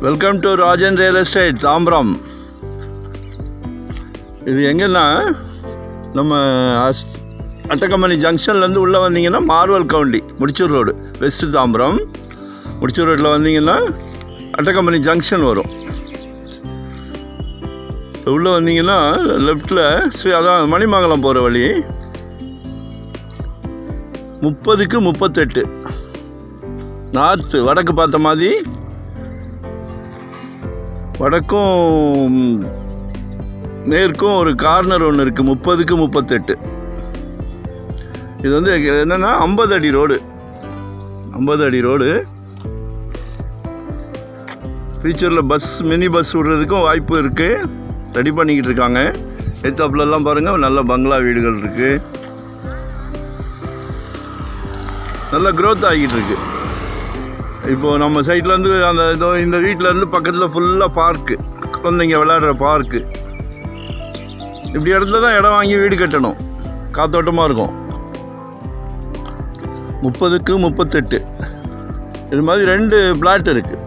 Welcome to Rajan real estate Tambaram. இது எங்கன்னா நம்ம அட்டக்கம்பனி ஜங்ஷன்லேருந்து உள்ளே வந்தீங்கன்னா Marvel county Mudichur road west Tambaram. Mudichur ரோட்டில் வந்தீங்கன்னா அட்டக்கம்பனி ஜங்ஷன் வரும். உள்ளே வந்தீங்கன்னா லெஃப்டில் அதான் மணிமங்கலம் போகிற வழி 30க்கு 38 நார்த்து வடக்கு பார்த்த மாதிரி வடக்கும் மேற்கும் ஒரு கார்னர் ஒன்று இருக்குது. 30க்கு 38 இது வந்து என்னென்னா 50 அடி ரோடு. 50 அடி ரோடு. ஃபியூச்சரில் மினி பஸ் விடுறதுக்கும் வாய்ப்பு இருக்குது. ரெடி பண்ணிக்கிட்டு இருக்காங்க. எத்தாப்புலலாம் பாருங்கள், நல்ல பங்களா வீடுகள் இருக்குது. நல்ல க்ரோத் ஆகிட்டு இருக்கு. இப்போது நம்ம சைட்லேருந்து இந்த வீட்டிலேருந்து பக்கத்தில் ஃபுல்லாக பார்க்கு, குழந்தைங்க விளையாடுற பார்க்கு. இப்படி இடத்துல தான் இடம் வாங்கி வீடு கட்டணும். காத்தோட்டமாக இருக்கும். 30க்கு 38 இது மாதிரி 2 பிளாட் இருக்குது.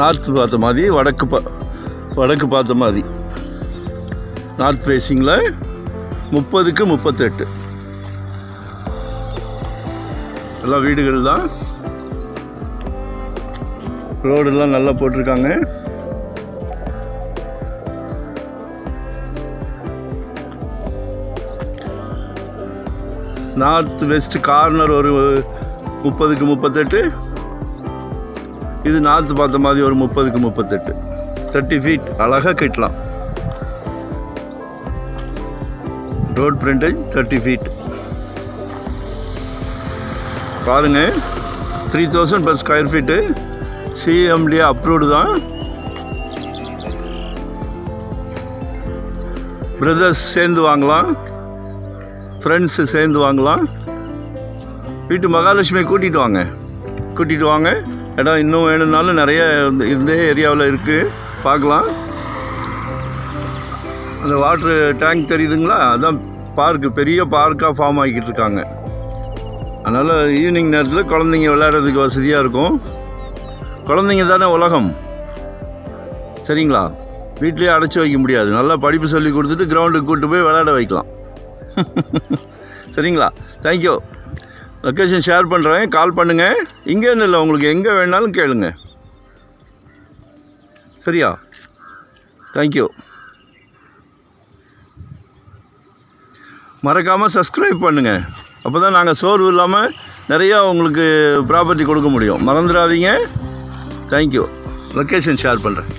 நார்த்து பார்த்த மாதிரி வடக்கு பார்த்த மாதிரி நார்த் ஃபேஸிங்கில் 30க்கு 38 எல்லாம் வீடுகள் தான். ரோடெல்லாம் நல்லா போட்டிருக்காங்க. நார்த் வெஸ்ட் கார்னர் ஒரு 30க்கு 38. இது நார்த்து பார்த்த மாதிரி ஒரு 30க்கு 38 30 ஃபீட் அழகாக கட்டலாம். ரோட் ஃப்ரண்டேஜ் 30 ஃபீட் பாருங்க. 3000 per square feet. CMD approved தான். பிரதர்ஸ் சேர்ந்து வாங்கலாம், ஃப்ரெண்ட்ஸு சேர்ந்து வாங்கலாம். வீட்டு மகாலட்சுமியை கூட்டிகிட்டு வாங்க. இடம் இன்னும் வேணும்னாலும் நிறைய இந்த ஏரியாவில் இருக்குது, பார்க்கலாம். அந்த வாட்ரு டேங்க் தெரியுதுங்களா, அதான் பார்க்கு, பெரிய பார்க்காக ஃபார்ம் ஆகிக்கிட்டு இருக்காங்க. அதனால் ஈவினிங் நேரத்தில் குழந்தைங்க விளையாடுறதுக்கு வசதியாக இருக்கும். குழந்தைங்க தானே உலகம், சரிங்களா? வீட்லேயே அடைச்சி வைக்க முடியாது. நல்லா படிப்பு சொல்லி கொடுத்துட்டு கிரவுண்டுக்கு கூப்பிட்டு போய் விளையாட வைக்கலாம். சரிங்களா? தேங்க்யூ. லொக்கேஷன் ஷேர் பண்ணுறேன், கால் பண்ணுங்கள். இங்கேன்னு இல்லை, உங்களுக்கு எங்கே வேணாலும் கேளுங்க. சரியா? தேங்க்யூ. மறக்காமல் சப்ஸ்கிரைப் பண்ணுங்கள். அப்போ தான் நாங்கள் சோர்வு இல்லாமல் நிறையா உங்களுக்கு ப்ராப்பர்ட்டி கொடுக்க முடியும். மறந்துடாதீங்க. தேங்க்யூ. லொக்கேஷன் ஷேர் பண்ணுறேன்.